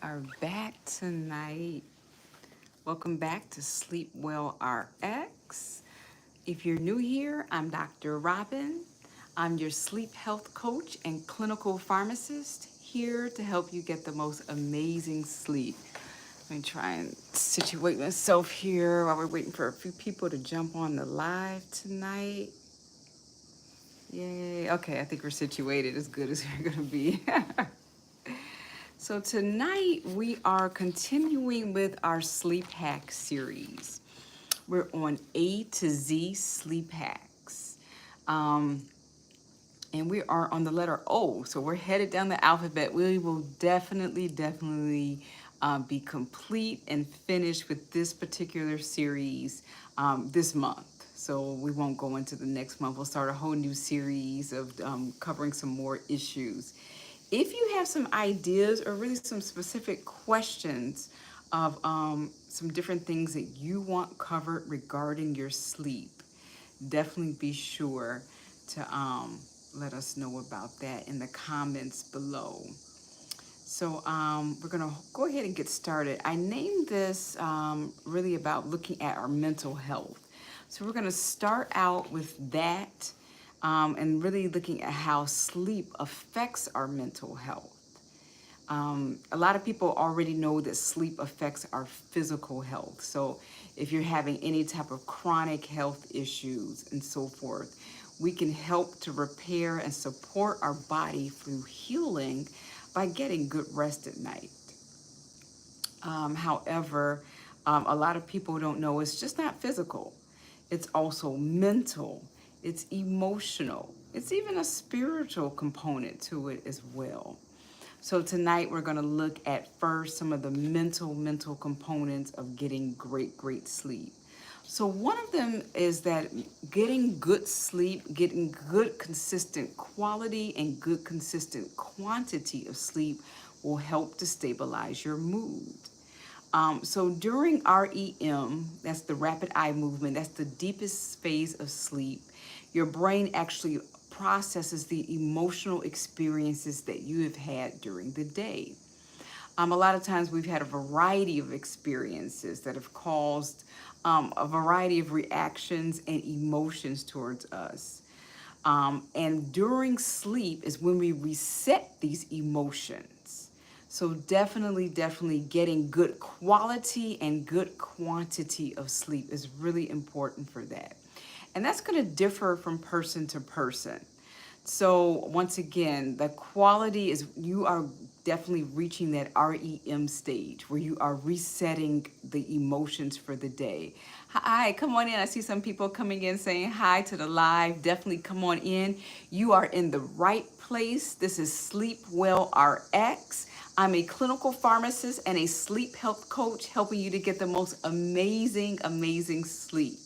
are back tonight. Welcome back to Sleep Well RX. If you're new here, I'm Dr. Robin. I'm your sleep health coach and clinical pharmacist here to help you get the most amazing sleep. Let me try and situate myself here while we're waiting for a few people to jump on the live tonight. Yay. Okay, I think we're situated as good as we're going to be. So tonight we are continuing with our sleep hack series. We're on A to Z sleep hacks. And we are on the letter O. So we're headed down the alphabet. We will definitely be complete and finished with this particular series this month. So we won't go into the next month. We'll start a whole new series of covering some more issues. If you have some ideas or really some specific questions of some different things that you want covered regarding your sleep, definitely be sure to let us know about that in the comments below. So we're gonna go ahead and get started. I named this really about looking at our mental health. So we're gonna start out with that and really looking at how sleep affects our mental health. A lot of people already know that sleep affects our physical health. So if you're having any type of chronic health issues and so forth, we can help to repair and support our body through healing by getting good rest at night. However, a lot of people don't know it's just not physical. It's also mental. It's emotional. It's even a spiritual component to it as well. So tonight we're going to look at first some of the mental components of getting great sleep. So one of them is that getting good sleep, getting good consistent quality and good consistent quantity of sleep will help to stabilize your mood. So during REM, that's the rapid eye movement, that's the deepest phase of sleep, your brain actually processes the emotional experiences that you have had during the day. A lot of times we've had a variety of experiences that have caused a variety of reactions and emotions towards us. And during sleep is when we reset these emotions. So definitely getting good quality and good quantity of sleep is really important for that. And that's going to differ from person to person. So once again, the quality is you are definitely reaching that REM stage where you are resetting the emotions for the day. Hi, come on in. I see some people coming in saying hi to the live. Definitely come on in. You are in the right place. This is Sleep Well RX. I'm a clinical pharmacist and a sleep health coach helping you to get the most amazing sleep.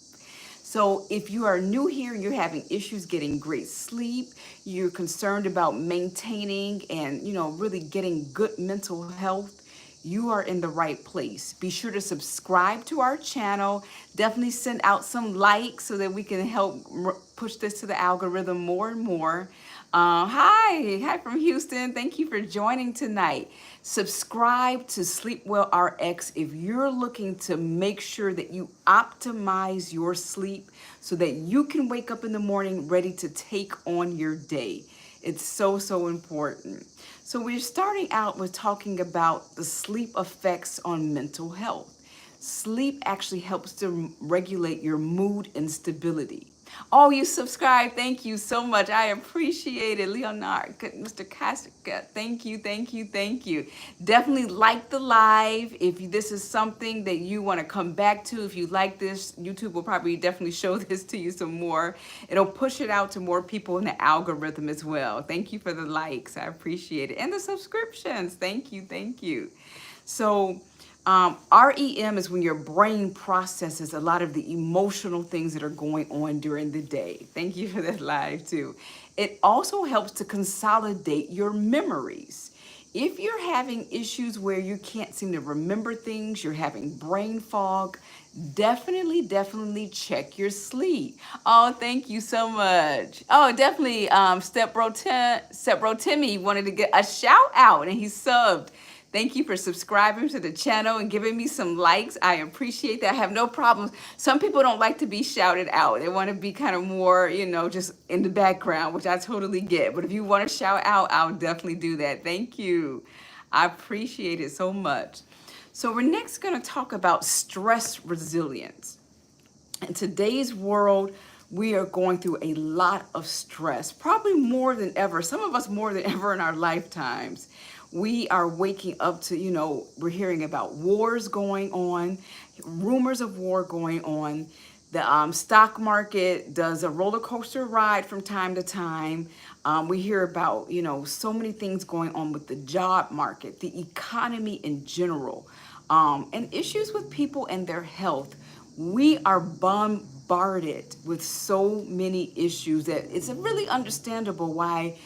So if you are new here, you're having issues getting great sleep, you're concerned about maintaining and, really getting good mental health, you are in the right place. Be sure to subscribe to our channel. Definitely send out some likes so that we can help push this to the algorithm more and more. Hi from Houston. Thank you for joining tonight. Subscribe to Sleep Well RX if you're looking to make sure that you optimize your sleep so that you can wake up in the morning ready to take on your day. It's so important. So we're starting out with talking about the sleep effects on mental health. Sleep actually helps to regulate your mood and stability. Oh, you subscribed. Thank you so much. I appreciate it. Leonard, Mr. Kasica, thank you. Definitely like the live. If this is something that you want to come back to, if you like this, YouTube will probably definitely show this to you some more. It'll push it out to more people in the algorithm as well. Thank you for the likes. I appreciate it. And the subscriptions. Thank you. So, REM is when your brain processes a lot of the emotional things that are going on during the day. Thank you for that live too. It also helps to consolidate your memories. If you're having issues where you can't seem to remember things, you're having brain fog, definitely check your sleep. Oh, thank you so much. Oh, definitely Step Bro Timmy wanted to get a shout out and he subbed. Thank you for subscribing to the channel and giving me some likes. I appreciate that. I have no problems. Some people don't like to be shouted out. They want to be kind of more, just in the background, which I totally get. But if you want to shout out, I'll definitely do that. Thank you. I appreciate it so much. So we're next going to talk about stress resilience. In today's world, we are going through a lot of stress, probably more than ever. Some of us more than ever in our lifetimes. We are waking up to, we're hearing about wars going on, rumors of war going on. The stock market does a roller coaster ride from time to time. We hear about, so many things going on with the job market, the economy in general, and issues with people and their health. We are bombarded with so many issues that it's really understandable why,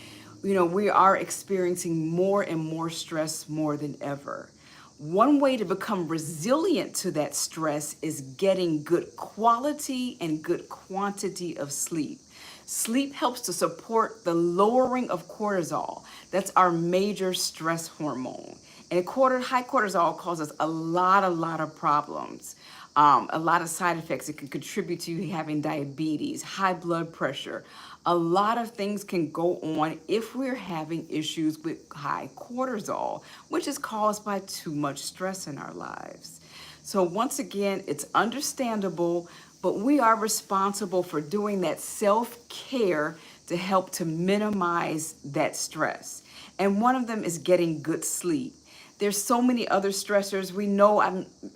we are experiencing more and more stress more than ever. One way to become resilient to that stress is getting good quality and good quantity of sleep. Sleep helps to support the lowering of cortisol. That's our major stress hormone. And high cortisol causes a lot of problems. A lot of side effects. It can contribute to you having diabetes, high blood pressure. A lot of things can go on if we're having issues with high cortisol, which is caused by too much stress in our lives. So once again, it's understandable, but we are responsible for doing that self-care to help to minimize that stress. And one of them is getting good sleep. There's so many other stressors. We know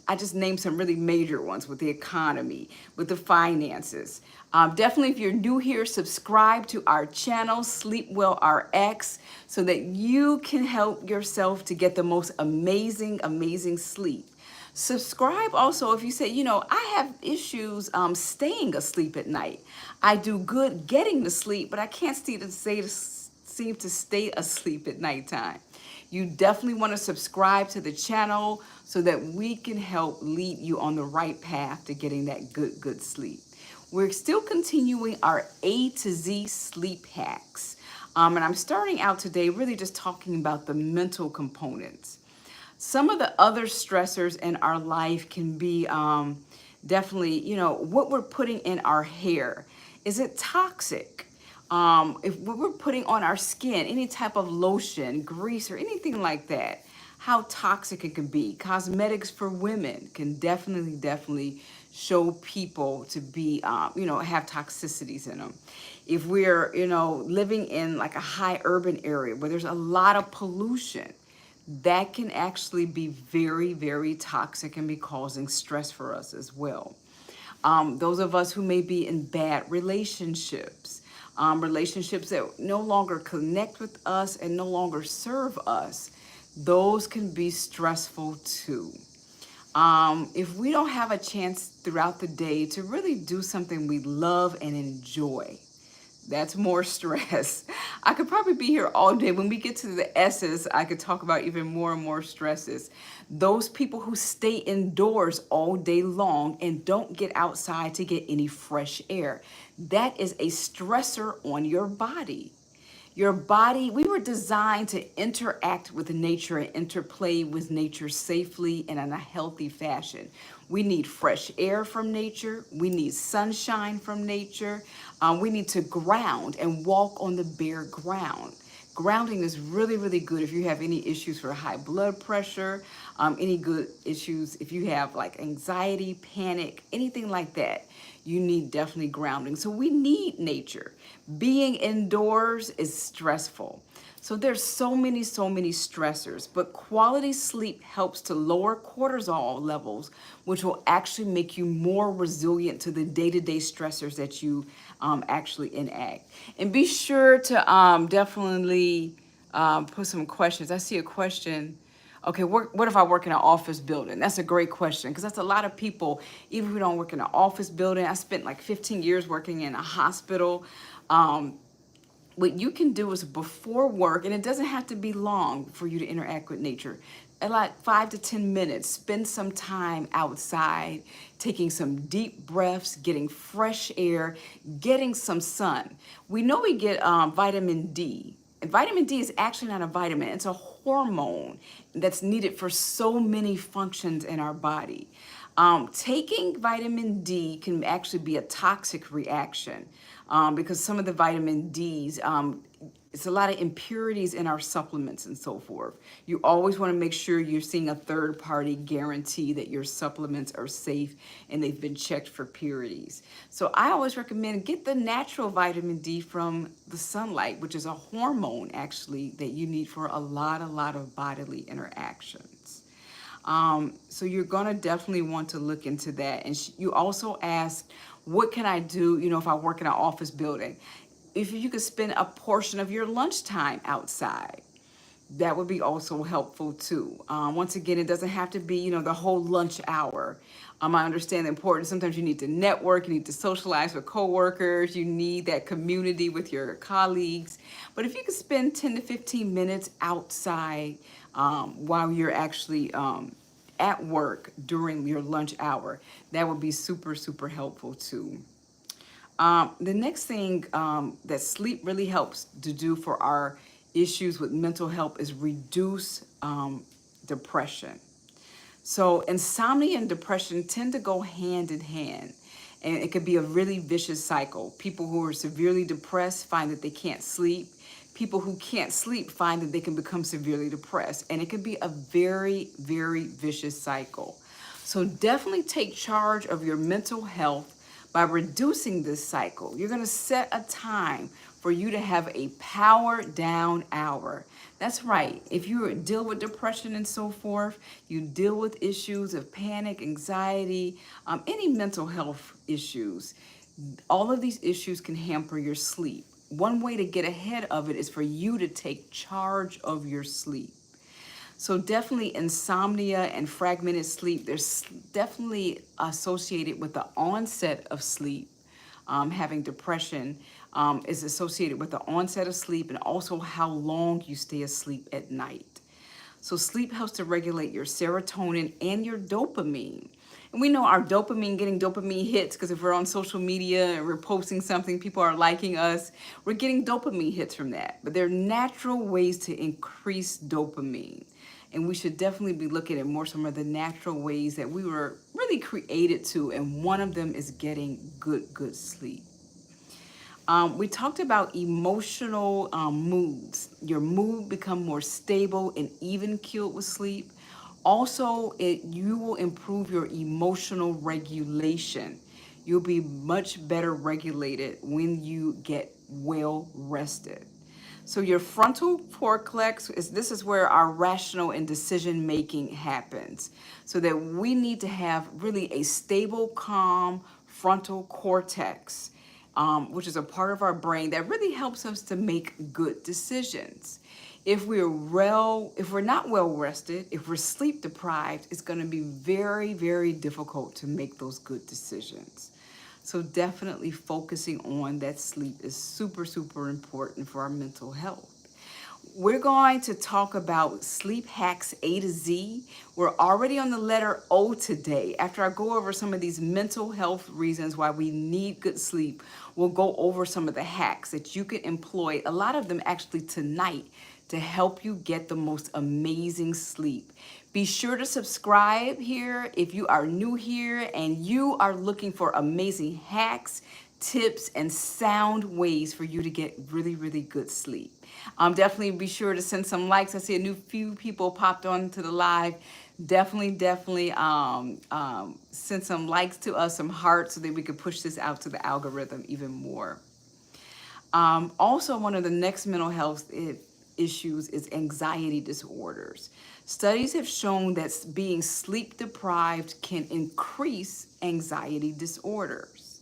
I just named some really major ones with the economy, with the finances. Definitely, if you're new here, subscribe to our channel, Sleep Well RX, so that you can help yourself to get the most amazing sleep. Subscribe also if you say, I have issues staying asleep at night. I do good getting to sleep, but I can't seem to stay asleep at nighttime. You definitely want to subscribe to the channel so that we can help lead you on the right path to getting that good sleep. We're still continuing our A to Z sleep hacks. And I'm starting out today really just talking about the mental components. Some of the other stressors in our life can be definitely, what we're putting in our hair. Is it toxic? If we're putting on our skin, any type of lotion, grease, or anything like that, how toxic it can be. Cosmetics for women can definitely show people to be, have toxicities in them. If we're, living in like a high urban area where there's a lot of pollution, that can actually be very toxic and be causing stress for us as well. Those of us who may be in bad relationships, relationships that no longer connect with us and no longer serve us, those can be stressful too. If we don't have a chance throughout the day to really do something we love and enjoy, that's more stress. I could probably be here all day. When we get to the S's, I could talk about even more and more stresses. Those people who stay indoors all day long and don't get outside to get any fresh air. That is a stressor on your body. Your body, we were designed to interact with nature and interplay with nature safely and in a healthy fashion. We need fresh air from nature. We need sunshine from nature. We need to ground and walk on the bare ground. Grounding is really good if you have any issues for high blood pressure, any good issues if you have like anxiety, panic, anything like that. You need definitely grounding. So we need nature. Being indoors is stressful. So there's so many stressors, but quality sleep helps to lower cortisol levels, which will actually make you more resilient to the day-to-day stressors that you actually enact. And be sure to definitely put some questions. I see a question. Okay, what if I work in an office building? That's a great question because that's a lot of people, even if we don't work in an office building. I spent like 15 years working in a hospital. What you can do is before work, and it doesn't have to be long for you to interact with nature. Like 5 to 10 minutes, spend some time outside, taking some deep breaths, getting fresh air, getting some sun. We know we get vitamin D And vitamin D is actually not a vitamin, it's a hormone that's needed for so many functions in our body. Taking vitamin D can actually be a toxic reaction because some of the vitamin Ds, it's a lot of impurities in our supplements and so forth. You always want to make sure you're seeing a third party guarantee that your supplements are safe and they've been checked for purities. So I always recommend get the natural vitamin D from the sunlight, which is a hormone actually that you need for a lot of bodily interactions. So you're gonna definitely want to look into that. And you also asked, what can I do, if I work in an office building? If you could spend a portion of your lunchtime outside, that would be also helpful too. Once again, it doesn't have to be, the whole lunch hour. I understand the importance. Sometimes you need to network, you need to socialize with coworkers, you need that community with your colleagues. But if you could spend 10 to 15 minutes outside while you're actually at work during your lunch hour, that would be super helpful too. The next thing that sleep really helps to do for our issues with mental health is reduce depression. So insomnia and depression tend to go hand in hand, and it could be a really vicious cycle. People who are severely depressed find that they can't sleep. People who can't sleep find that they can become severely depressed, and it can be a very vicious cycle. So definitely take charge of your mental health by reducing this cycle. You're going to set a time for you to have a power down hour. That's right. If you deal with depression and so forth, you deal with issues of panic, anxiety, any mental health issues, all of these issues can hamper your sleep. One way to get ahead of it is for you to take charge of your sleep. So definitely insomnia and fragmented sleep, there's definitely associated with the onset of sleep. Having depression is associated with the onset of sleep and also how long you stay asleep at night. So sleep helps to regulate your serotonin and your dopamine. And we know our dopamine, getting dopamine hits, because if we're on social media and we're posting something, people are liking us, we're getting dopamine hits from that. But there are natural ways to increase dopamine. And we should definitely be looking at more some of the natural ways that we were really created to. And one of them is getting good sleep. We talked about emotional moods. Your mood become more stable and even keeled with sleep. Also, you will improve your emotional regulation. You'll be much better regulated when you get well rested. So your frontal cortex this is where our rational and decision making happens. So that we need to have really a stable, calm frontal cortex, which is a part of our brain that really helps us to make good decisions. If we're not well rested, if we're sleep deprived, it's going to be very difficult to make those good decisions. So definitely focusing on that sleep is super important for our mental health. We're going to talk about sleep hacks A to Z. We're already on the letter O today. After I go over some of these mental health reasons why we need good sleep, we'll go over some of the hacks that you can employ, a lot of them actually tonight, to help you get the most amazing sleep. Be sure to subscribe here if you are new here and you are looking for amazing hacks, tips, and sound ways for you to get really good sleep. Definitely be sure to send some likes. I see a few people popped on to the live. Definitely send some likes to us, some hearts, so that we can push this out to the algorithm even more. Also, one of the next mental health issues is anxiety disorders. Studies have shown that being sleep deprived can increase anxiety disorders.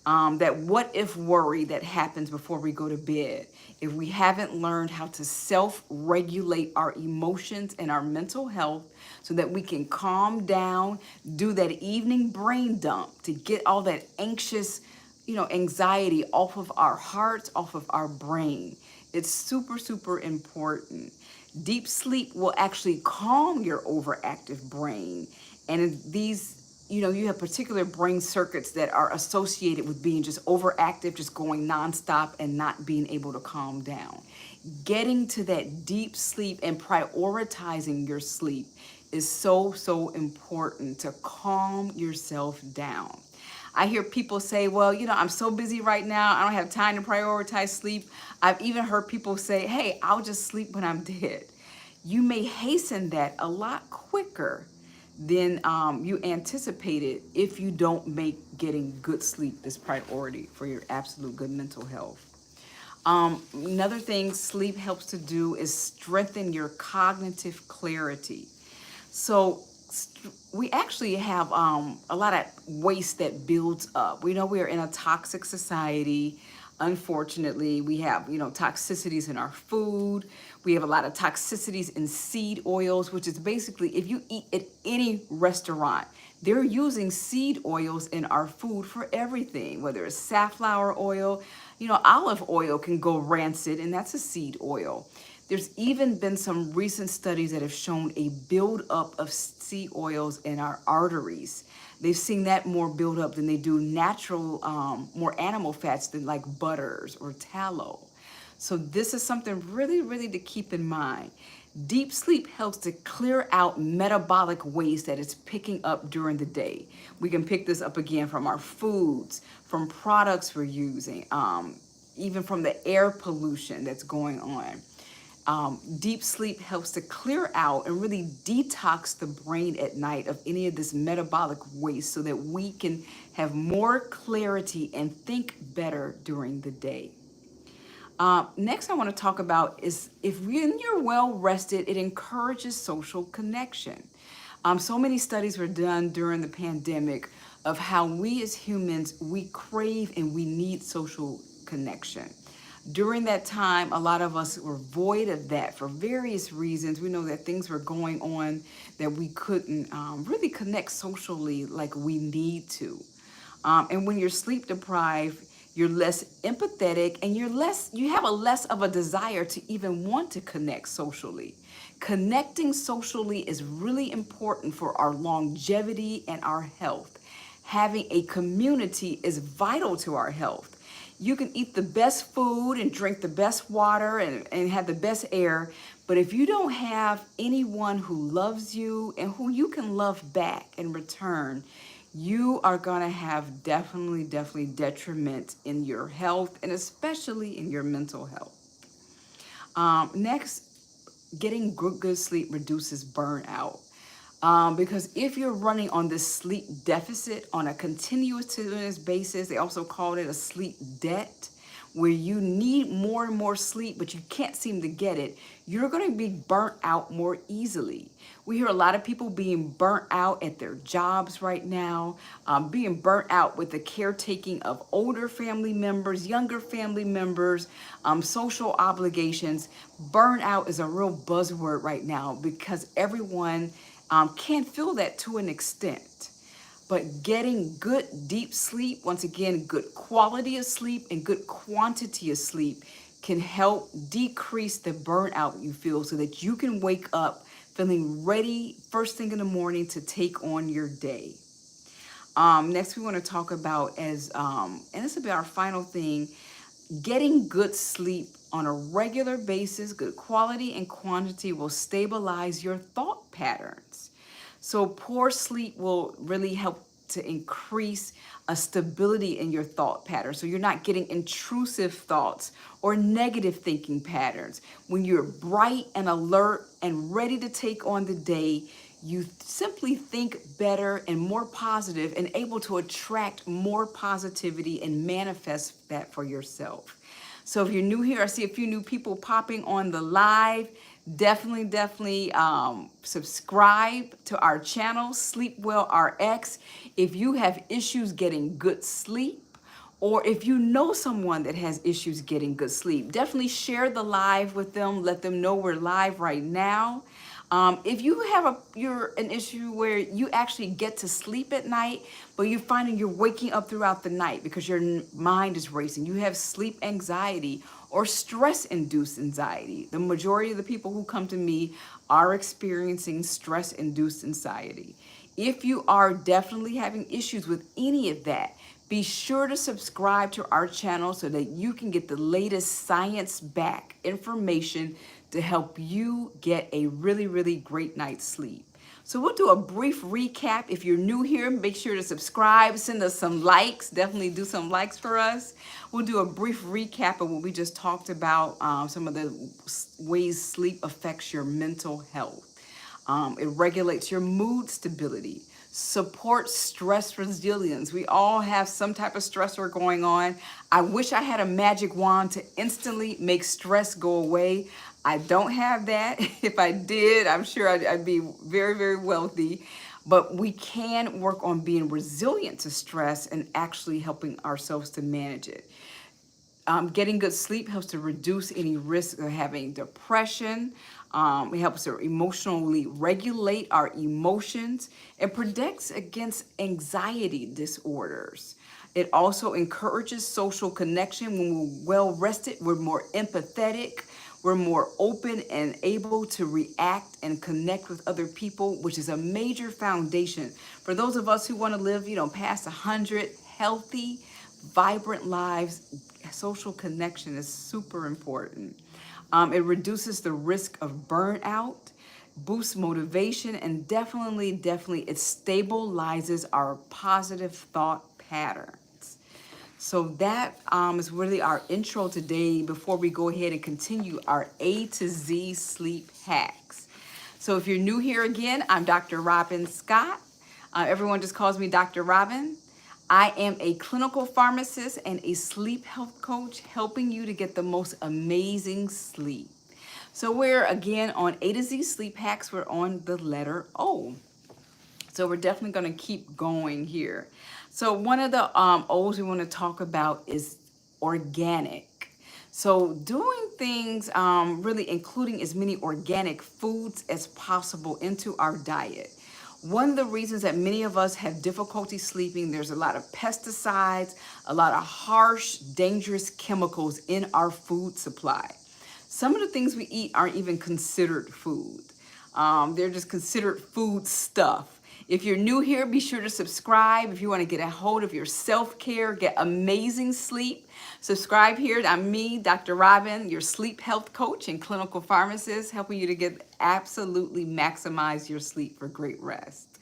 That what if worry that happens before we go to bed. If we haven't learned how to self-regulate our emotions and our mental health so that we can calm down, do that evening brain dump to get all that anxious, anxiety off of our hearts, off of our brain. It's super important. Deep sleep will actually calm your overactive brain. And these, you have particular brain circuits that are associated with being just overactive, just going nonstop and not being able to calm down. Getting to that deep sleep and prioritizing your sleep is so, so important to calm yourself down. I hear people say, well, I'm so busy right now, I don't have time to prioritize sleep. I've even heard people say, hey, I'll just sleep when I'm dead. You may hasten that a lot quicker than you anticipated if you don't make getting good sleep this priority for your absolute good mental health. Another thing sleep helps to do is strengthen your cognitive clarity. So we actually have a lot of waste that builds up. We know we are in a toxic society. Unfortunately, we have, toxicities in our food. We have a lot of toxicities in seed oils, which is basically if you eat at any restaurant, they're using seed oils in our food for everything, whether it's safflower oil, olive oil can go rancid, and that's a seed oil. There's even been some recent studies that have shown a buildup of seed oils in our arteries. They've seen that more build up than they do natural, more animal fats than like butters or tallow. So this is something really, really to keep in mind. Deep sleep helps to clear out metabolic waste that it's picking up during the day. We can pick this up again from our foods, from products we're using, even from the air pollution that's going on. Deep sleep helps to clear out and really detox the brain at night of any of this metabolic waste so that we can have more clarity and think better during the day. Next, I want to talk about is when you're well rested, it encourages social connection. So many studies were done during the pandemic of how we as humans, we crave and we need social connection. During that time, a lot of us were void of that for various reasons. We know that things were going on that we couldn't really connect socially like we need to. And when you're sleep deprived, you're less empathetic and you have a less of a desire to even want to connect socially. Connecting socially is really important for our longevity and our health. Having a community is vital to our health. You can eat the best food and drink the best water and have the best air, but if you don't have anyone who loves you and who you can love back in return, you are going to have definitely detriment in your health and especially in your mental health. Next, getting good sleep reduces burnout. Because if you're running on this sleep deficit on a continuous basis, they also call it a sleep debt, where you need more and more sleep, but you can't seem to get it, you're going to be burnt out more easily. We hear a lot of people being burnt out at their jobs right now, being burnt out with the caretaking of older family members, younger family members, social obligations. Burnout is a real buzzword right now because everyone can feel that to an extent. But getting good deep sleep, once again, good quality of sleep and good quantity of sleep can help decrease the burnout you feel so that you can wake up feeling ready first thing in the morning to take on your day. Next, we want to talk about and this will be our final thing, getting good sleep on a regular basis, good quality and quantity will stabilize your thought patterns. So poor sleep will really help to increase a stability in your thought pattern. So you're not getting intrusive thoughts or negative thinking patterns. When you're bright and alert and ready to take on the day, you simply think better and more positive and able to attract more positivity and manifest that for yourself. So if you're new here, I see a few new people popping on the live. Definitely subscribe to our channel, Sleep Well RX. If you have issues getting good sleep, or if you know someone that has issues getting good sleep, definitely share the live with them. Let them know we're live right now. If you have you're an issue where you actually get to sleep at night, but you're finding you're waking up throughout the night because your mind is racing, you have sleep anxiety or stress-induced anxiety. The majority of the people who come to me are experiencing stress-induced anxiety. If you are definitely having issues with any of that, Be sure to subscribe to our channel so that you can get the latest science-backed information to help you get a really, really great night's sleep. So we'll do a brief recap. If you're new here, make sure to subscribe, send us some likes, definitely do some likes for us. We'll do a brief recap of what we just talked about, some of the ways sleep affects your mental health. It regulates your mood stability, supports stress resilience. We all have some type of stressor going on. I wish I had a magic wand to instantly make stress go away. I don't have that. If I did, I'm sure I'd be very, very wealthy. But we can work on being resilient to stress and actually helping ourselves to manage it. Getting good sleep helps to reduce any risk of having depression. It helps to emotionally regulate our emotions. It protects against anxiety disorders. It also encourages social connection. When we're well rested, we're more empathetic. We're more open and able to react and connect with other people, which is a major foundation for those of us who want to live, past 100 healthy, vibrant lives. Social connection is super important. It reduces the risk of burnout, boosts motivation, and definitely it stabilizes our positive thought patterns. So that is really our intro today before we go ahead and continue our A to Z sleep hacks. So if you're new here again, I'm Dr. Robin Scott. Everyone just calls me Dr. Robin. I am a clinical pharmacist and a sleep health coach, helping you to get the most amazing sleep. So we're again on A to Z sleep hacks. We're on the letter O. So we're definitely going to keep going here. So one of the O's we want to talk about is organic. So doing things, really including as many organic foods as possible into our diet. One of the reasons that many of us have difficulty sleeping, there's a lot of pesticides, a lot of harsh, dangerous chemicals in our food supply. Some of the things we eat aren't even considered food. They're just considered food stuff. If you're new here, be sure to subscribe. If you want to get a hold of your self-care, get amazing sleep, subscribe here. I'm me, Dr. Robin, your sleep health coach and clinical pharmacist, helping you to get absolutely maximize your sleep for great rest.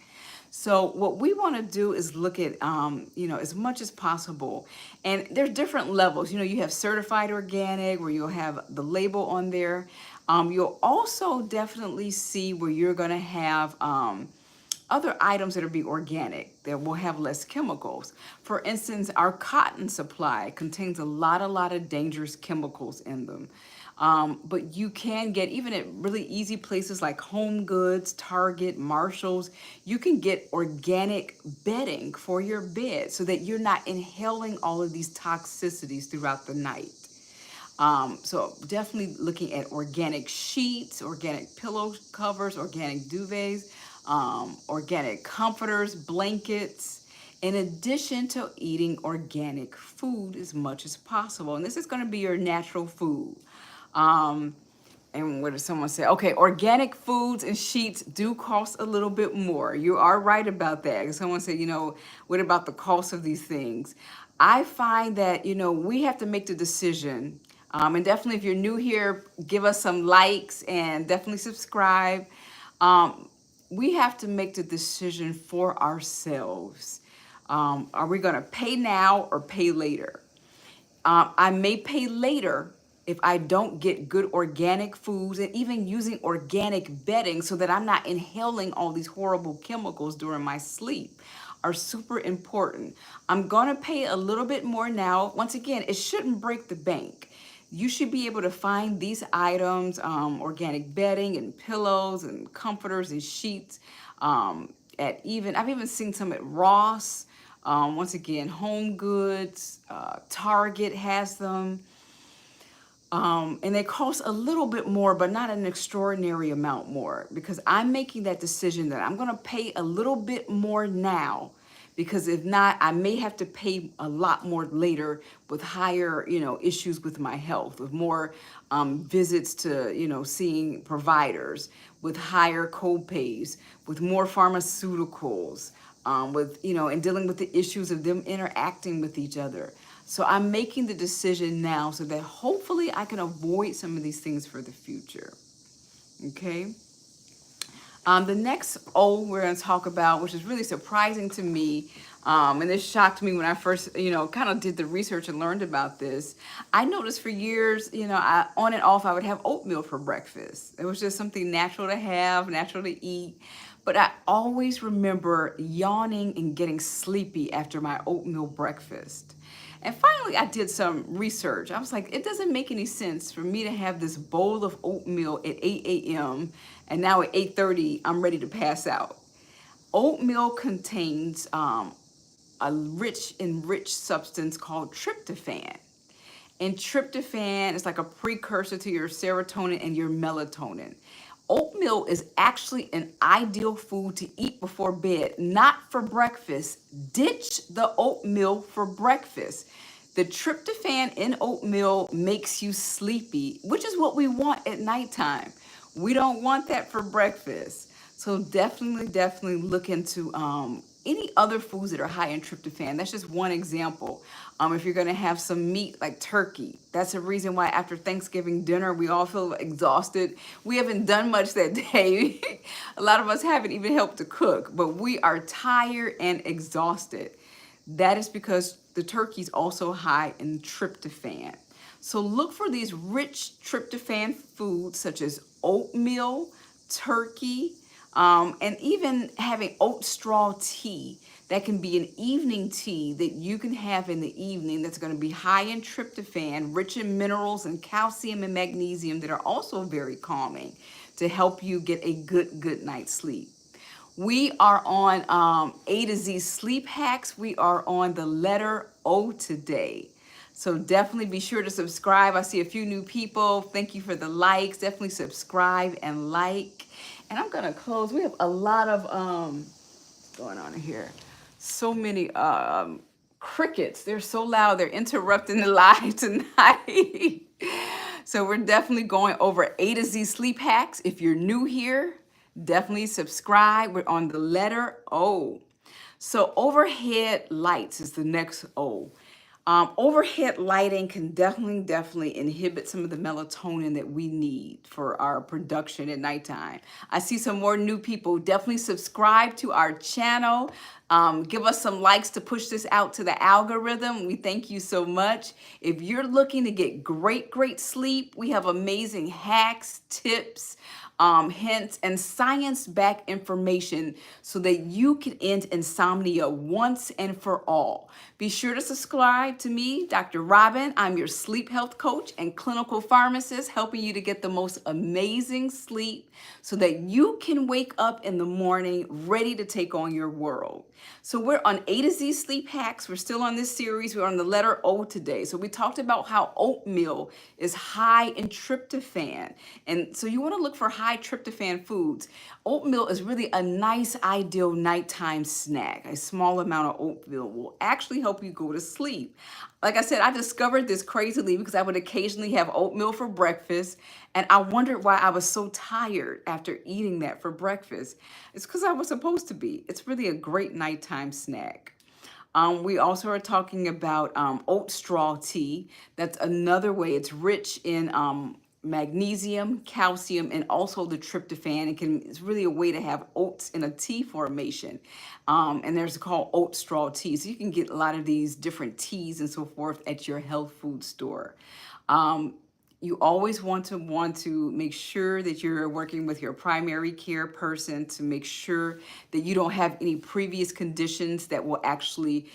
So what we want to do is look at, as much as possible. And there's different levels. You have certified organic, where you'll have the label on there. You'll also definitely see where you're going to have other items that are be organic that will have less chemicals. For instance, our cotton supply contains a lot of dangerous chemicals in them. But you can get, even at really easy places like Home Goods, Target, Marshalls, you can get organic bedding for your bed so that you're not inhaling all of these toxicities throughout the night. So definitely looking at organic sheets, organic pillow covers, organic duvets, organic comforters, blankets, in addition to eating organic food as much as possible. And this is going to be your natural food. And what does someone say? Okay, organic foods and sheets do cost a little bit more. You are right about that. Someone said, what about the cost of these things? I find that, we have to make the decision. And definitely if you're new here, give us some likes and definitely subscribe. We have to make the decision for ourselves. Are we going to pay now or pay later? I may pay later if I don't get good organic foods and even using organic bedding so that I'm not inhaling all these horrible chemicals during my sleep are super important. I'm going to pay a little bit more now. Once again, it shouldn't break the bank. You should be able to find these items, organic bedding and pillows and comforters and sheets I've even seen some at Ross. Once again, Home Goods, Target has them. And they cost a little bit more, but not an extraordinary amount more, because I'm making that decision that I'm going to pay a little bit more now, because if not, I may have to pay a lot more later with higher, issues with my health, with more visits to, seeing providers, with higher co-pays, with more pharmaceuticals, with, and dealing with the issues of them interacting with each other. So I'm making the decision now so that hopefully I can avoid some of these things for the future. Okay. The next O we're going to talk about, which is really surprising to me, and this shocked me when I first, kind of did the research and learned about this. I noticed for years, on and off, I would have oatmeal for breakfast. It was just something natural to have, natural to eat. But I always remember yawning and getting sleepy after my oatmeal breakfast. And finally, I did some research. I was like, it doesn't make any sense for me to have this bowl of oatmeal at 8 a.m. and now at 8:30, I'm ready to pass out. Oatmeal contains a rich, enriched substance called tryptophan. And tryptophan is like a precursor to your serotonin and your melatonin. Oatmeal is actually an ideal food to eat before bed, not for breakfast. Ditch the oatmeal for breakfast. The tryptophan in oatmeal makes you sleepy, which is what we want at nighttime. We don't want that for breakfast. So definitely look into any other foods that are high in tryptophan. That's just one example. If you're going to have some meat like turkey, that's a reason why after Thanksgiving dinner we all feel exhausted. We haven't done much that day. A lot of us haven't even helped to cook, but we are tired and exhausted. That is because the turkey is also high in tryptophan. So look for these rich tryptophan foods such as oatmeal, turkey, and even having oat straw tea. That can be an evening tea that you can have in the evening that's going to be high in tryptophan, rich in minerals and calcium and magnesium that are also very calming to help you get a good night's sleep. We are on A to Z Sleep Hacks. We are on the letter O today. So definitely be sure to subscribe. I see a few new people. Thank you for the likes. Definitely subscribe and like. And I'm going to close. We have a lot of going on here. So many crickets. They're so loud. They're interrupting the live tonight. So we're definitely going over A to Z Sleep Hacks. If you're new here, definitely subscribe. We're on the letter O. So overhead lights is the next O. Overhead lighting can definitely inhibit some of the melatonin that we need for our production at nighttime. I see some more new people. Definitely subscribe to our channel. Give us some likes to push this out to the algorithm. We thank you so much. If you're looking to get great sleep, we have amazing hacks, tips, hints, and science-backed information so that you can end insomnia once and for all. Be sure to subscribe to me, Dr. Robin. I'm your sleep health coach and clinical pharmacist, helping you to get the most amazing sleep so that you can wake up in the morning ready to take on your world. So we're on A to Z Sleep Hacks. We're still on this series. We're on the letter O today. So we talked about how oatmeal is high in tryptophan. And so you want to look for high tryptophan foods. Oatmeal is really a nice, ideal nighttime snack. A small amount of oatmeal will actually help you go to sleep. Like I said, I discovered this crazily because I would occasionally have oatmeal for breakfast, and I wondered why I was so tired after eating that for breakfast. It's because I was supposed to be. It's really a great nighttime snack. We also are talking about oat straw tea. That's another way. It's rich in magnesium, calcium, and also the tryptophan. It's really a way to have oats in a tea formation. And there's called oat straw tea. So you can get a lot of these different teas and so forth at your health food store. You always want to make sure that you're working with your primary care person to make sure that you don't have any previous conditions that will actually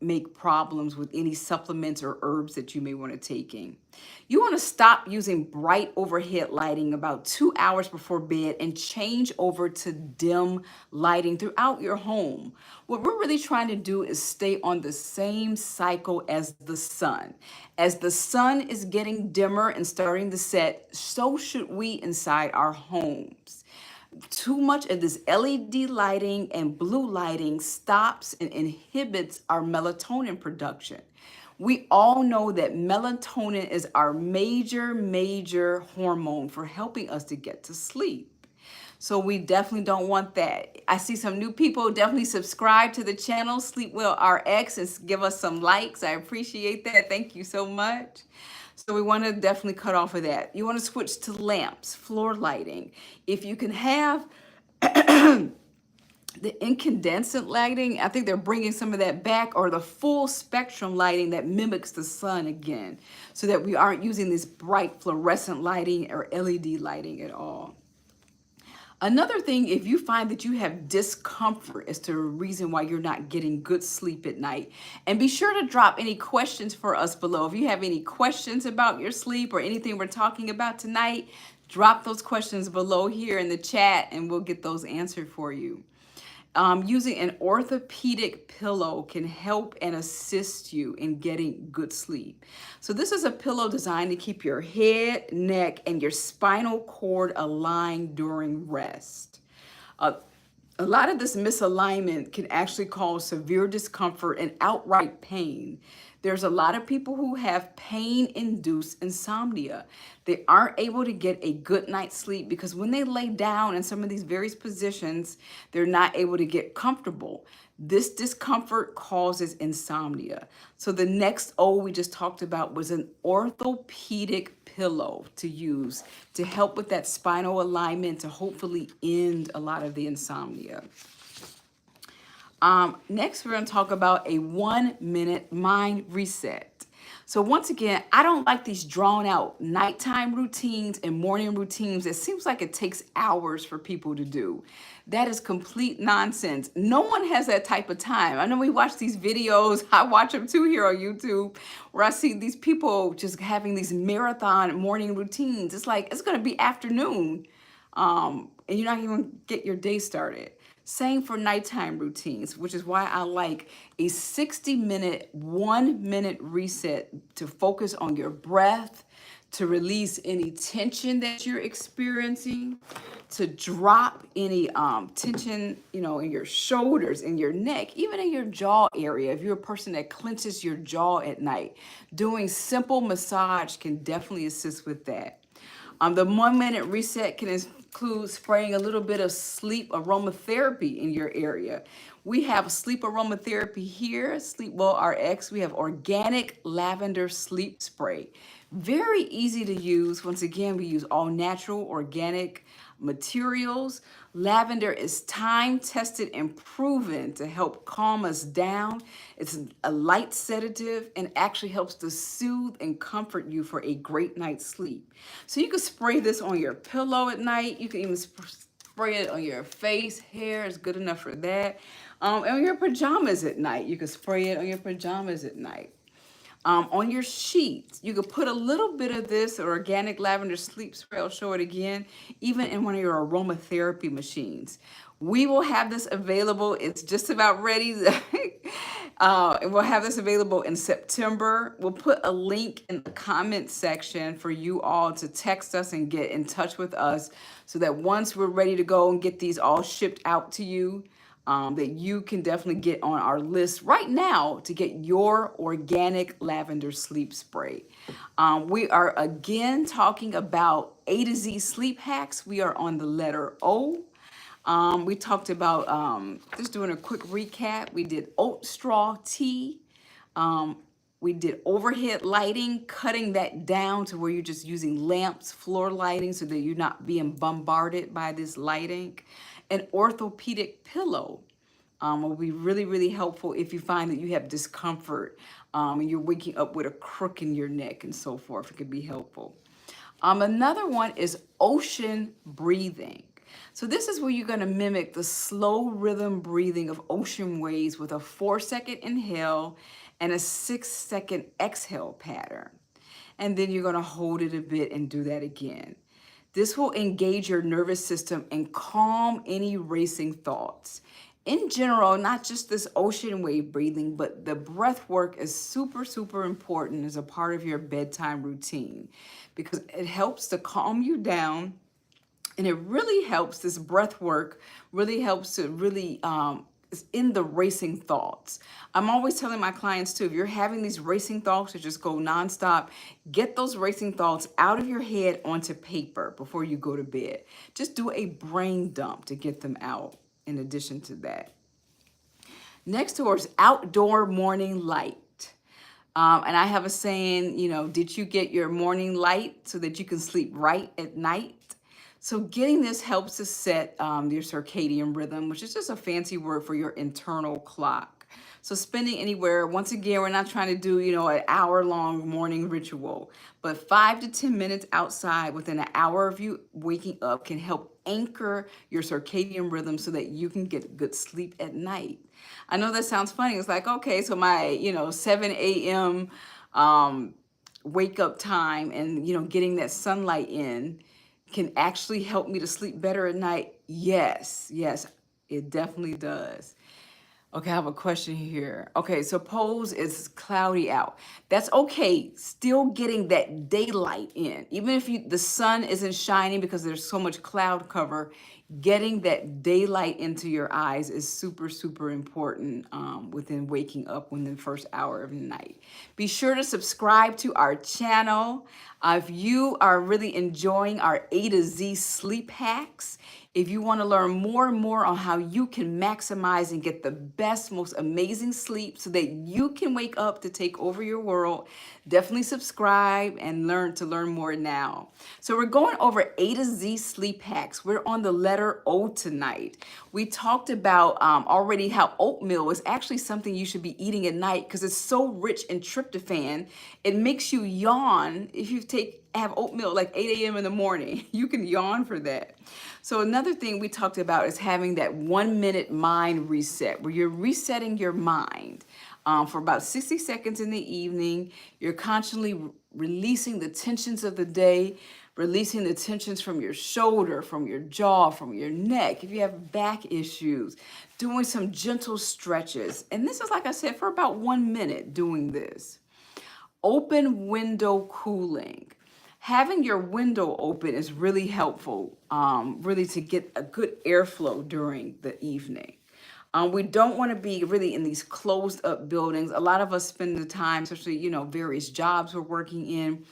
make problems with any supplements or herbs that you may want to take in. You want to stop using bright overhead lighting about 2 hours before bed and change over to dim lighting throughout your home. What we're really trying to do is stay on the same cycle as the sun. As the sun is getting dimmer and starting to set, so should we inside our homes. Too much of this LED lighting and blue lighting stops and inhibits our melatonin production. We all know that melatonin is our major hormone for helping us to get to sleep. So we definitely don't want that. I see some new people. Definitely subscribe to the channel, Sleep Well RX, and give us some likes. I appreciate that. Thank you so much. So we want to definitely cut off of that. You want to switch to lamps, floor lighting. If you can have the incandescent lighting, I think they're bringing some of that back, or the full spectrum lighting that mimics the sun again, so that we aren't using this bright fluorescent lighting or LED lighting at all. Another thing, if you find that you have discomfort as to the reason why you're not getting good sleep at night, and be sure to drop any questions for us below. If you have any questions about your sleep or anything we're talking about tonight, drop those questions below here in the chat and we'll get those answered for you. Using an orthopedic pillow can help and assist you in getting good sleep. So this is a pillow designed to keep your head, neck, and your spinal cord aligned during rest. A lot of this misalignment can actually cause severe discomfort and outright pain. There's a lot of people who have pain-induced insomnia. They aren't able to get a good night's sleep because when they lay down in some of these various positions, they're not able to get comfortable. This discomfort causes insomnia. So the next O we just talked about was an orthopedic pillow to use to help with that spinal alignment to hopefully end a lot of the insomnia. Next, we're going to talk about a 1-minute mind reset. So once again, I don't like these drawn out nighttime routines and morning routines. It seems like it takes hours for people to do. That is complete nonsense. No one has that type of time. I know we watch these videos. I watch them too here on YouTube, where I see these people just having these marathon morning routines. It's like, it's going to be afternoon, and you're not even gonna get your day started. Same for nighttime routines, which is why I like a 60-minute, 1-minute reset to focus on your breath, to release any tension that you're experiencing, to drop any tension, in your shoulders, in your neck, even in your jaw area. If you're a person that clenches your jaw at night, doing simple massage can definitely assist with that. The 1-minute reset can include spraying a little bit of sleep aromatherapy in your area. We have sleep aromatherapy here, Sleep Well RX. We have organic lavender sleep spray. Very easy to use. Once again, we use all natural, organic materials. Lavender is time-tested and proven to help calm us down. It's a light sedative and actually helps to soothe and comfort you for a great night's sleep. So you can spray this on your pillow at night. You can even spray it on your face, hair is good enough for that. And on your pajamas at night. You can spray it on your pajamas at night. On your sheets, you could put a little bit of this organic lavender sleep spray. I'll show it again, even in one of your aromatherapy machines. We will have this available. It's just about ready. And we'll have this available in September. We'll put a link in the comment section for you all to text us and get in touch with us so that once we're ready to go and get these all shipped out to you, that you can definitely get on our list right now to get your organic lavender sleep spray. We are again talking about A to Z sleep hacks. We are on the letter O. We talked about, just doing a quick recap, we did oat straw tea. We did overhead lighting, cutting that down to where you're just using lamps, floor lighting, so that you're not being bombarded by this lighting. An orthopedic pillow will be really, really helpful if you find that you have discomfort and you're waking up with a crook in your neck and so forth. It could be helpful. Another one is ocean breathing. So this is where you're going to mimic the slow rhythm breathing of ocean waves with a 4-second inhale and a 6-second exhale pattern. And then you're going to hold it a bit and do that again. This will engage your nervous system and calm any racing thoughts. In general, not just this ocean wave breathing, but the breath work is super, super important as a part of your bedtime routine because it helps to calm you down. And it really helps, this breath work really helps to really, is in the racing thoughts. I'm always telling my clients too, if you're having these racing thoughts that just go nonstop, get those racing thoughts out of your head onto paper before you go to bed. Just do a brain dump to get them out in addition to that. Next to is outdoor morning light. And I have a saying, did you get your morning light so that you can sleep right at night? So getting this helps to set your circadian rhythm, which is just a fancy word for your internal clock. So spending anywhere, once again, we're not trying to do, an hour-long morning ritual, but 5 to 10 minutes outside within an hour of you waking up can help anchor your circadian rhythm so that you can get good sleep at night. I know that sounds funny. It's like, okay, so my, 7 a.m. Wake up time and, getting that sunlight in can actually help me to sleep better at night. Yes, it definitely does. Okay, I have a question here. Okay, suppose it's cloudy out. That's okay. Still getting that daylight in. Even if the sun isn't shining because there's so much cloud cover, getting that daylight into your eyes is super, super important within waking up within the first hour of the night. Be sure to subscribe to our channel. If you are really enjoying our A to Z sleep hacks, if you want to learn more and more on how you can maximize and get the best, most amazing sleep so that you can wake up to take over your world, definitely subscribe and learn more now. So we're going over A to Z sleep hacks. We're on the letter O tonight. We talked about already how oatmeal is actually something you should be eating at night because it's so rich in tryptophan. It makes you yawn if you have oatmeal like 8 a.m. in the morning. You can yawn for that. So another thing we talked about is having that 1 minute mind reset where you're resetting your mind for about 60 seconds in the evening. You're constantly releasing the tensions of the day, releasing the tensions from your shoulder, from your jaw, from your neck. If you have back issues, doing some gentle stretches. And this is, like I said, for about 1 minute doing this. Open window cooling. Having your window open is really helpful, really to get a good airflow during the evening. We don't want to be really in these closed up buildings. A lot of us spend the time, especially, various jobs we're working in,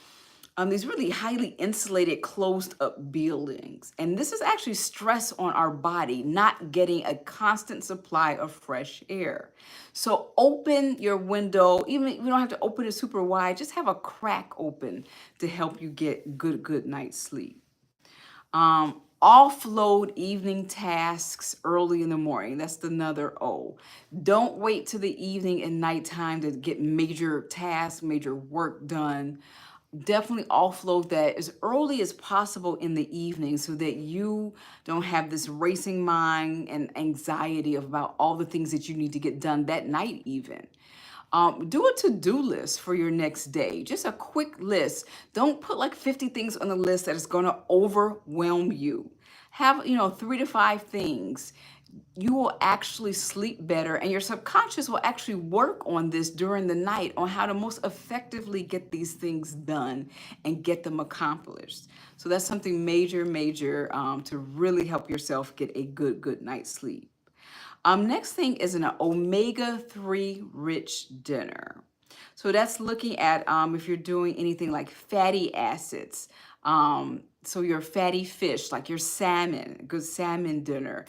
these really highly insulated, closed up buildings. And this is actually stress on our body, not getting a constant supply of fresh air. So open your window, even if you don't have to open it super wide, just have a crack open to help you get good night's sleep. Offload evening tasks early in the morning. That's another O. Don't wait till the evening and nighttime to get major tasks, major work done. Definitely offload that as early as possible in the evening so that you don't have this racing mind and anxiety about all the things that you need to get done that night even. Do a to-do list for your next day. Just a quick list. Don't put like 50 things on the list that is going to overwhelm you. Have, 3 to 5 things. You will actually sleep better and your subconscious will actually work on this during the night on how to most effectively get these things done and get them accomplished. So that's something major to really help yourself get a good night's sleep. Next thing is an omega-3 rich dinner. So that's looking at if you're doing anything like fatty acids. So your fatty fish, like your salmon, good salmon dinner.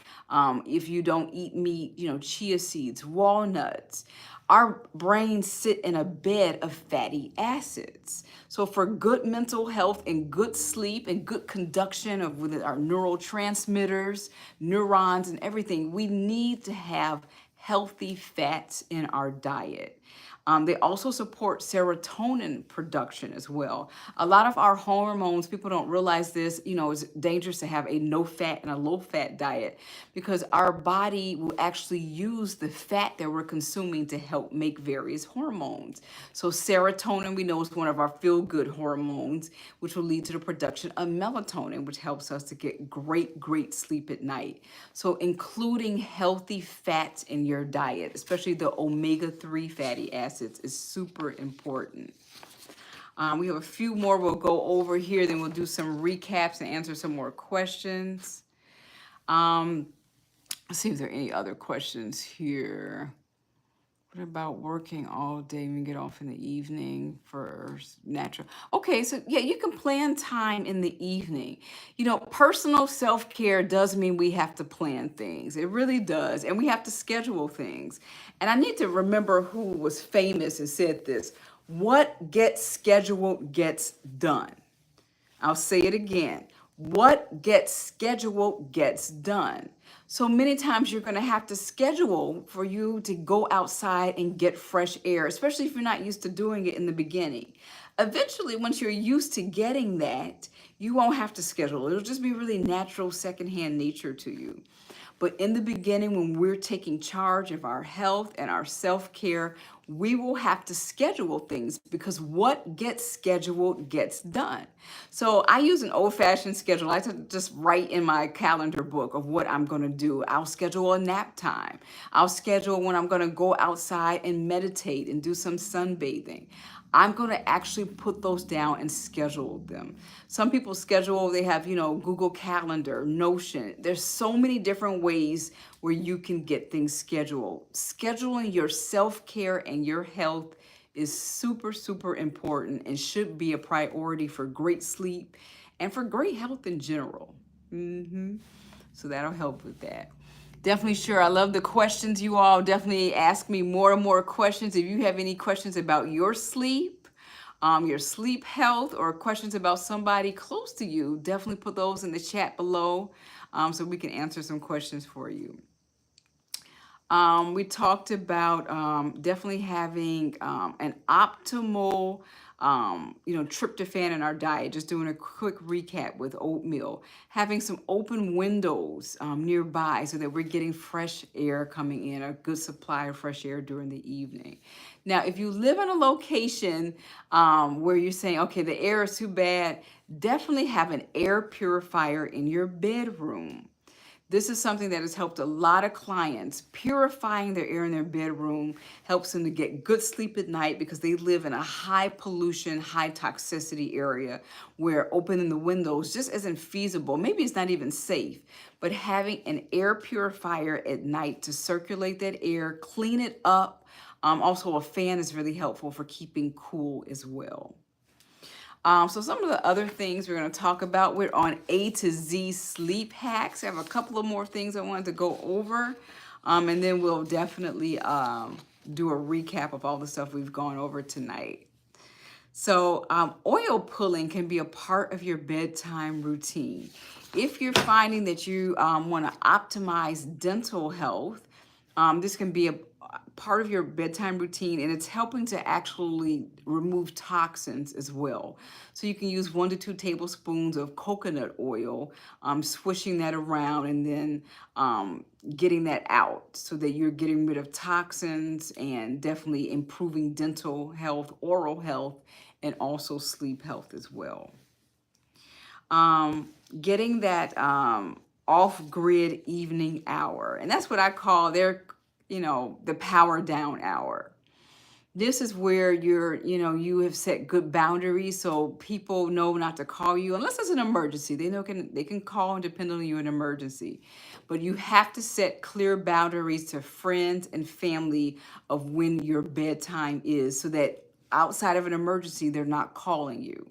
If you don't eat meat, chia seeds, walnuts. Our brains sit in a bed of fatty acids. So for good mental health and good sleep and good conduction of with our neurotransmitters, neurons and everything, we need to have healthy fats in our diet. They also support serotonin production as well. A lot of our hormones, people don't realize this, it's dangerous to have a no fat and a low fat diet because our body will actually use the fat that we're consuming to help make various hormones. So serotonin, we know, is one of our feel good hormones, which will lead to the production of melatonin, which helps us to get great sleep at night. So including healthy fats in your diet, especially the omega-3 fatty acids, is super important. We have a few more we'll go over here, then we'll do some recaps and answer some more questions. Let's see if there are any other questions here. What about working all day and get off in the evening for natural? Okay, so yeah, you can plan time in the evening. Personal self care does mean we have to plan things. It really does. And we have to schedule things. And I need to remember who was famous and said this: what gets scheduled gets done. I'll say it again. What gets scheduled gets done. So many times you're going to have to schedule for you to go outside and get fresh air, especially if you're not used to doing it in the beginning. Eventually, once you're used to getting that, you won't have to schedule. It'll just be really natural, secondhand nature to you. But in the beginning, when we're taking charge of our health and our self care, we will have to schedule things because what gets scheduled gets done. So I use an old fashioned schedule. I just write in my calendar book of what I'm going to do. I'll schedule a nap time. I'll schedule when I'm going to go outside and meditate and do some sunbathing. I'm going to actually put those down and schedule them. Some people schedule, they have, Google Calendar, Notion. There's so many different ways where you can get things scheduled. Scheduling your self-care and your health is super, super important and should be a priority for great sleep and for great health in general. So that'll help with that. Definitely sure. I love the questions, you all. Definitely ask me more and more questions. If you have any questions about your sleep health, or questions about somebody close to you, definitely put those in the chat below so we can answer some questions for you. We talked about definitely having an optimal, tryptophan in our diet. Just doing a quick recap with oatmeal. Having some open windows nearby so that we're getting fresh air coming in, a good supply of fresh air during the evening. Now, if you live in a location where you're saying, okay, the air is too bad, definitely have an air purifier in your bedroom. This is something that has helped a lot of clients. Purifying their air in their bedroom helps them to get good sleep at night because they live in a high pollution, high toxicity area where opening the windows just isn't feasible. Maybe it's not even safe, but having an air purifier at night to circulate that air, clean it up. Also, a fan is really helpful for keeping cool as well. So some of the other things we're going to talk about, we're on A to Z sleep hacks. I have a couple of more things I wanted to go over, and then we'll definitely do a recap of all the stuff we've gone over tonight. So oil pulling can be a part of your bedtime routine. If you're finding that you want to optimize dental health, this can be a part of your bedtime routine, and it's helping to actually remove toxins as well. So you can use 1 to 2 tablespoons of coconut oil, swishing that around, and then getting that out so that you're getting rid of toxins and definitely improving dental health, oral health, and also sleep health as well. Getting that off-grid evening hour, and that's what I call the power down hour. This is where you have set good boundaries so people know not to call you unless it's an emergency. They can call and depend on you in an emergency. But you have to set clear boundaries to friends and family of when your bedtime is so that outside of an emergency, they're not calling you.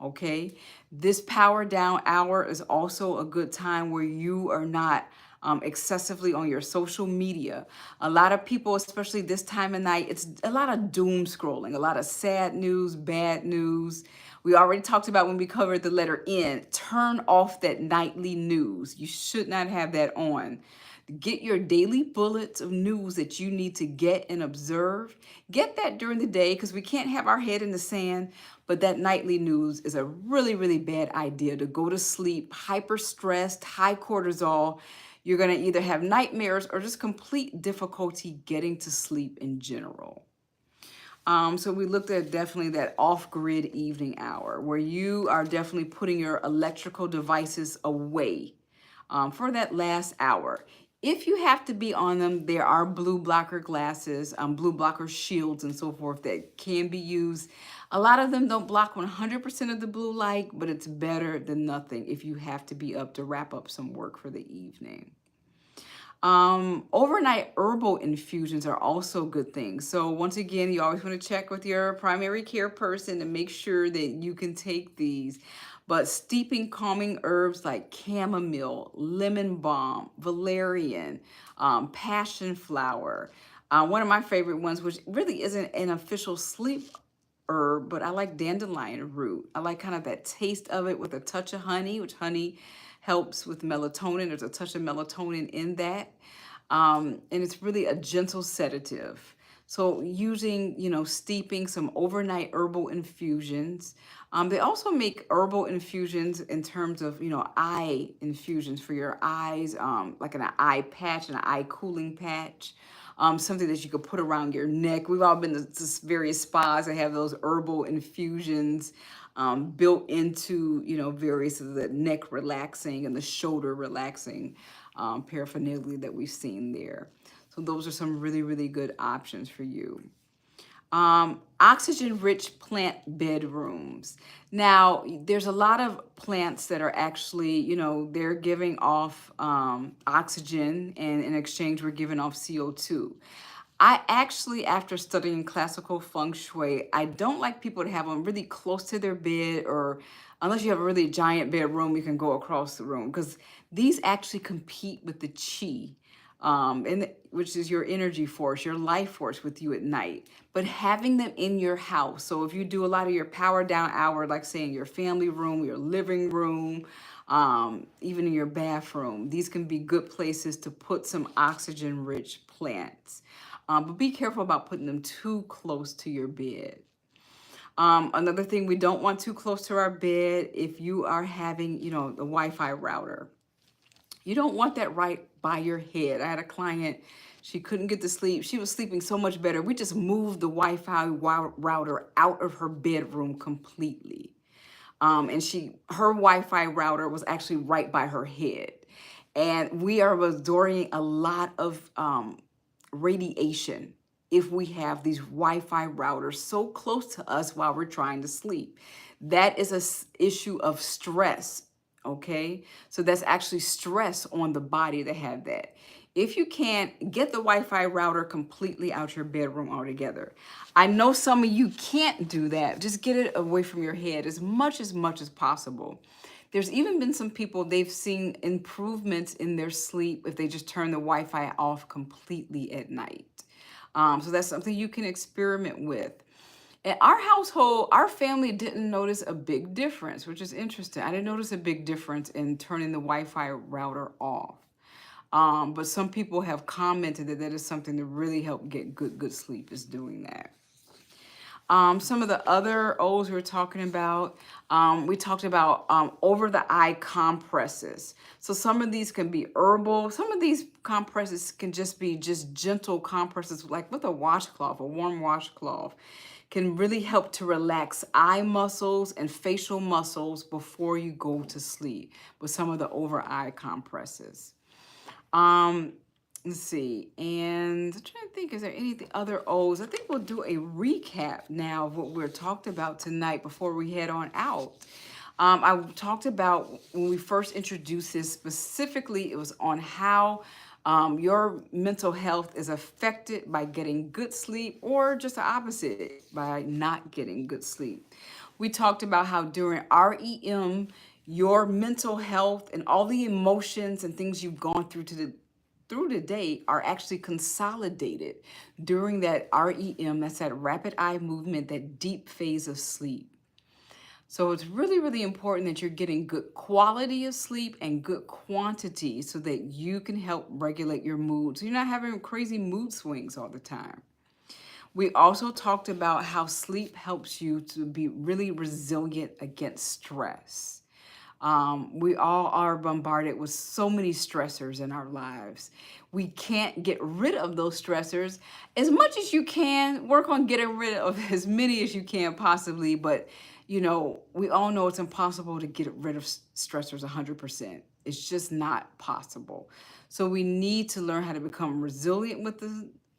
Okay? This power down hour is also a good time where you are not excessively on your social media. A lot of people, especially this time of night, it's a lot of doom scrolling, a lot of sad news, bad news. We already talked about when we covered the letter N. Turn off that nightly news. You should not have that on. Get your daily bullets of news that you need to get and observe. Get that during the day because we can't have our head in the sand. But that nightly news is a really, really bad idea to go to sleep hyper stressed, high cortisol. You're going to either have nightmares or just complete difficulty getting to sleep in general. So we looked at definitely that off-grid evening hour where you are definitely putting your electrical devices away for that last hour. If you have to be on them, there are blue blocker glasses, blue blocker shields and so forth that can be used. A lot of them don't block 100% of the blue light, but it's better than nothing if you have to be up to wrap up some work for the evening. Overnight herbal infusions are also good things. So once again, you always want to check with your primary care person to make sure that you can take these. But steeping calming herbs like chamomile, lemon balm, valerian, passion flower. One of my favorite ones, which really isn't an official sleep herb, but I like dandelion root. I like kind of that taste of it with a touch of honey, which honey helps with melatonin. There's a touch of melatonin in that. And it's really a gentle sedative. So using, steeping some overnight herbal infusions. They also make herbal infusions in terms of, eye infusions for your eyes, like an eye patch, an eye cooling patch. Something that you could put around your neck. We've all been to various spas that have those herbal infusions built into, various of the neck relaxing and the shoulder relaxing paraphernalia that we've seen there. So those are some really, really good options for you. Oxygen-rich plant bedrooms. Now, there's a lot of plants that are actually, they're giving off oxygen, and in exchange, we're giving off CO2. I actually, after studying classical feng shui, I don't like people to have them really close to their bed, or unless you have a really giant bedroom, you can go across the room, because these actually compete with the chi, which is your energy force, your life force with you at night. But having them in your house, so if you do a lot of your power down hour, like say in your family room, your living room, even in your bathroom, these can be good places to put some oxygen-rich plants. But be careful about putting them too close to your bed. Another thing, we don't want too close to our bed if you are having, the Wi-Fi router. You don't want that right by your head. I had a client, she couldn't get to sleep. She was sleeping so much better. We just moved the Wi-Fi router out of her bedroom completely. And her Wi-Fi router was actually right by her head. And we are absorbing a lot of radiation if we have these Wi-Fi routers so close to us while we're trying to sleep. That is an issue of stress, okay? So that's actually stress on the body to have that. If you can't, get the Wi-Fi router completely out your bedroom altogether. I know some of you can't do that. Just get it away from your head as much as possible. There's even been some people, they've seen improvements in their sleep if they just turn the Wi-Fi off completely at night. So that's something you can experiment with. In our household, our family didn't notice a big difference, which is interesting. I didn't notice a big difference in turning the Wi-Fi router off. But some people have commented that that is something to really help get good sleep, is doing that. Some of the other O's we were talking about, we talked about over-the-eye compresses. So some of these can be herbal. Some of these compresses can just be gentle compresses, like with a washcloth, a warm washcloth, can really help to relax eye muscles and facial muscles before you go to sleep with some of the over-eye compresses. Let's see, and I'm trying to think, is there any other O's? I think we'll do a recap now of what we're talked about tonight before we head on out. I talked about when we first introduced this, specifically, it was on how your mental health is affected by getting good sleep, or just the opposite, by not getting good sleep. We talked about how during REM, your mental health and all the emotions and things you've gone through through the day are actually consolidated during that REM, that's that rapid eye movement, that deep phase of sleep. So it's really, really important that you're getting good quality of sleep and good quantity so that you can help regulate your mood, so you're not having crazy mood swings all the time. We also talked about how sleep helps you to be really resilient against stress. We all are bombarded with so many stressors in our lives. We can't get rid of those stressors. As much as you can, work on getting rid of as many as you can possibly, but we all know it's impossible to get rid of stressors 100%. It's just not possible. So we need to learn how to become resilient with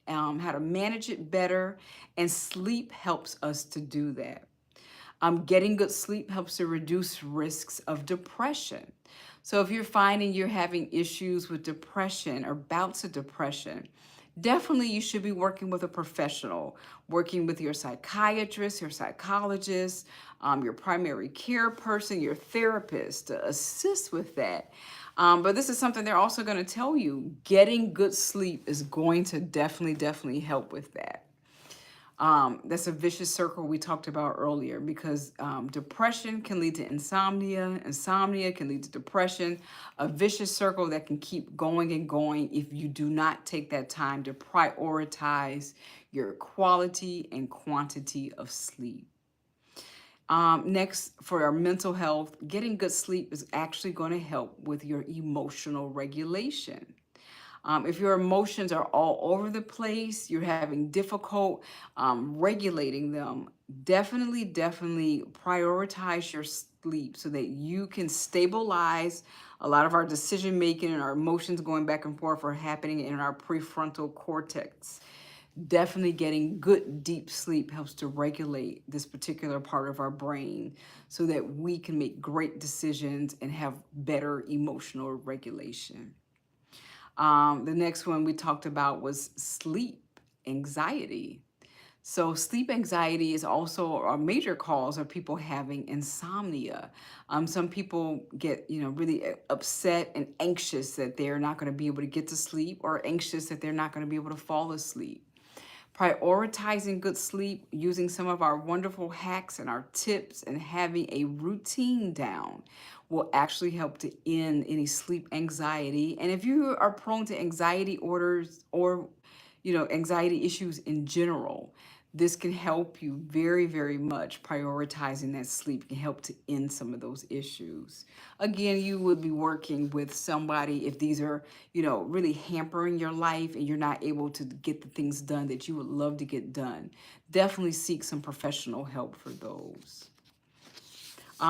how to manage it better, and sleep helps us to do that. Getting good sleep helps to reduce risks of depression. So if you're finding you're having issues with depression or bouts of depression, definitely you should be working with a professional, working with your psychiatrist, your psychologist, your primary care person, your therapist to assist with that. But this is something they're also going to tell you. Getting good sleep is going to definitely help with that. That's a vicious circle we talked about earlier, because depression can lead to insomnia. Insomnia can lead to depression, a vicious circle that can keep going and going if you do not take that time to prioritize your quality and quantity of sleep. Next, for our mental health, getting good sleep is actually going to help with your emotional regulation. If your emotions are all over the place, you're having difficult regulating them, definitely prioritize your sleep so that you can stabilize. A lot of our decision making and our emotions going back and forth are happening in our prefrontal cortex. Definitely getting good deep sleep helps to regulate this particular part of our brain so that we can make great decisions and have better emotional regulation. The next one we talked about was sleep anxiety. So sleep anxiety is also a major cause of people having insomnia. Some people get, really upset and anxious that they're not going to be able to get to sleep, or anxious that they're not going to be able to fall asleep. Prioritizing good sleep, using some of our wonderful hacks and our tips, and having a routine down will actually help to end any sleep anxiety. And if you are prone to anxiety orders, or anxiety issues in general, this can help you very much. Prioritizing that sleep can help to end some of those issues. Again, you would be working with somebody if these are, really hampering your life and you're not able to get the things done that you would love to get done. Definitely seek some professional help for those.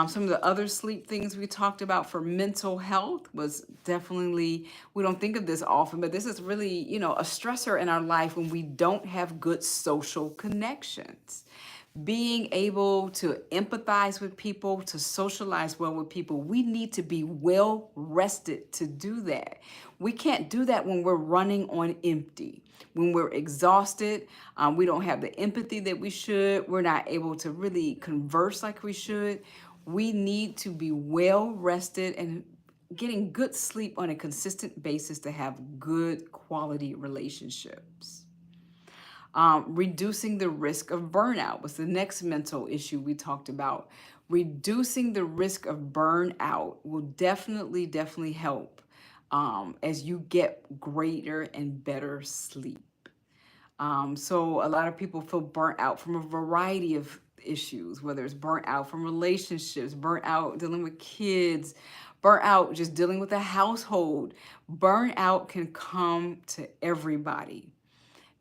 Some of the other sleep things we talked about for mental health was definitely, we don't think of this often, but this is really, a stressor in our life when we don't have good social connections. Being able to empathize with people, to socialize well with people, we need to be well rested to do that. We can't do that when we're running on empty. When we're exhausted, we don't have the empathy that we should. We're not able to really converse like we should. We need to be well rested and getting good sleep on a consistent basis to have good quality relationships. Reducing the risk of burnout was the next mental issue we talked about. Reducing the risk of burnout will definitely help as you get greater and better sleep. So a lot of people feel burnt out from a variety of issues, whether it's burnt out from relationships, burnt out dealing with kids, burnt out just dealing with a household. Burnout can come to everybody.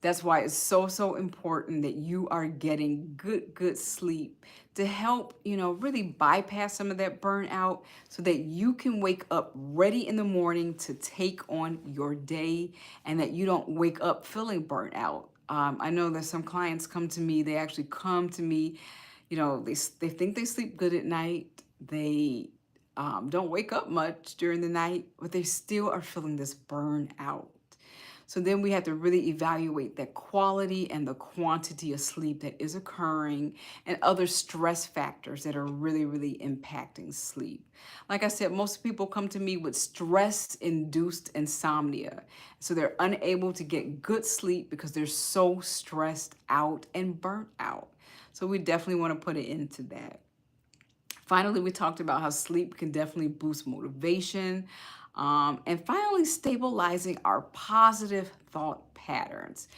That's why it's so important that you are getting good sleep to help, really bypass some of that burnout so that you can wake up ready in the morning to take on your day, and that you don't wake up feeling burnt out. I know that some clients come to me, they actually come to me, they think they sleep good at night. They don't wake up much during the night, but they still are feeling this burnout. So then we have to really evaluate that quality and the quantity of sleep that is occurring, and other stress factors that are really impacting sleep. Like I said, most people come to me with stress-induced insomnia. So they're unable to get good sleep because they're so stressed out and burnt out. So we definitely want to put it into that. Finally, we talked about how sleep can definitely boost motivation. And finally, stabilizing our positive thought patterns.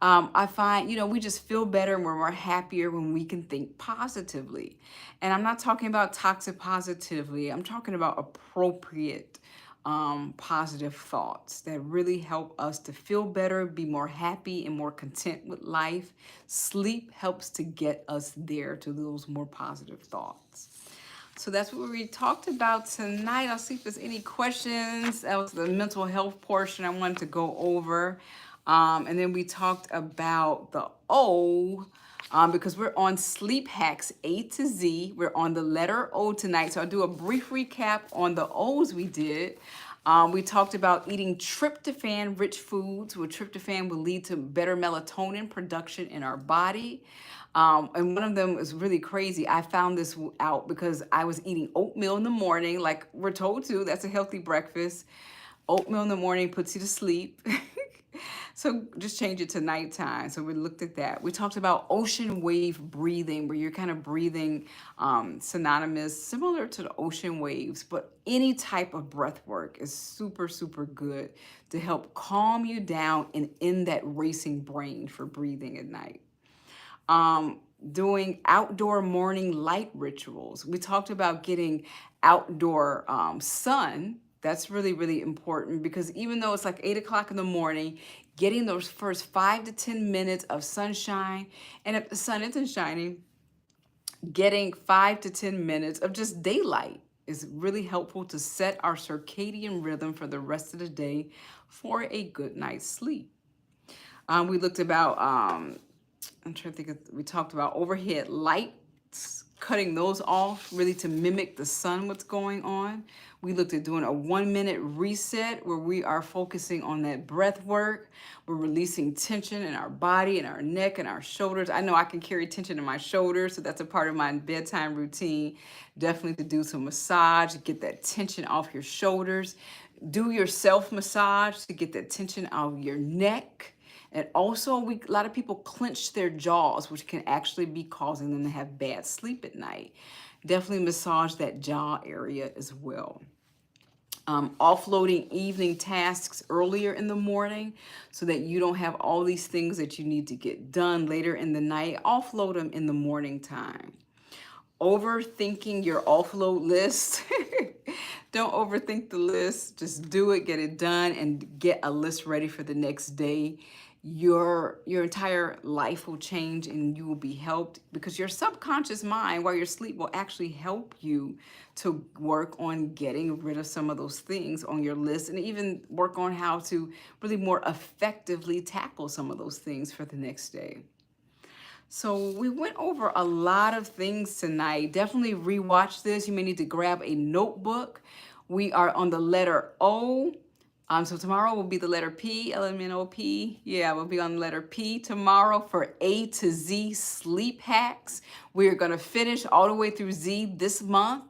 I find, we just feel better and we're more happier when we can think positively. And I'm not talking about toxic positively. I'm talking about appropriate positive thoughts that really help us to feel better, be more happy and more content with life. Sleep helps to get us there to those more positive thoughts. So that's what we talked about tonight. I'll see if there's any questions. That was the mental health portion I wanted to go over. And then we talked about the O, because we're on Sleep Hacks A to Z. We're on the letter O tonight. So I'll do a brief recap on the O's we did. We talked about eating tryptophan-rich foods, where tryptophan will lead to better melatonin production in our body. And one of them is really crazy. I found this out because I was eating oatmeal in the morning, like we're told to. That's a healthy breakfast. Oatmeal in the morning puts you to sleep. So just change it to nighttime. So we looked at that. We talked about ocean wave breathing, where you're kind of breathing synonymous, similar to the ocean waves, but any type of breath work is super, super good to help calm you down and in that racing brain for breathing at night. Doing outdoor morning light rituals. We talked about getting outdoor sun. That's really, really important, because even though it's like 8 o'clock in the morning, getting those first 5 to 10 minutes of sunshine, and if the sun isn't shining, getting 5 to 10 minutes of just daylight is really helpful to set our circadian rhythm for the rest of the day for a good night's sleep. We looked about I'm trying to think we talked about overhead lights, cutting those off really to mimic the sun, what's going on. We looked at doing a 1-minute reset, where we are focusing on that breath work. We're releasing tension in our body and our neck and our shoulders. I know I can carry tension in my shoulders, so that's a part of my bedtime routine. Definitely to do some massage, get that tension off your shoulders. Do your self massage to get that tension out of your neck. And also, a lot of people clench their jaws, which can actually be causing them to have bad sleep at night. Definitely massage that jaw area as well. Offloading evening tasks earlier in the morning so that you don't have all these things that you need to get done later in the night. Offload them in the morning time. Overthinking your offload list. Don't overthink the list. Just do it, get it done, and get a list ready for the next day. Your entire life will change and you will be helped, because your subconscious mind while you're asleep will actually help you to work on getting rid of some of those things on your list, and even work on how to really more effectively tackle some of those things for the next day. So we went over a lot of things tonight. Definitely rewatch this. You may need to grab a notebook. We are on the letter O. So tomorrow will be the letter P, LMNOP. Yeah, we'll be on the letter P tomorrow for A to Z sleep hacks. We're going to finish all the way through Z this month.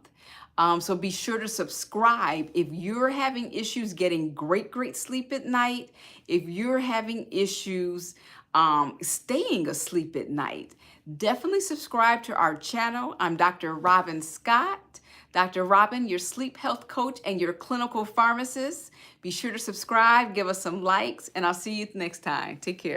So be sure to subscribe if you're having issues getting great sleep at night. If you're having issues staying asleep at night, definitely subscribe to our channel. I'm Dr. Robin Scott. Dr. Robin, your sleep health coach and your clinical pharmacist. Be sure to subscribe, give us some likes, and I'll see you next time. Take care.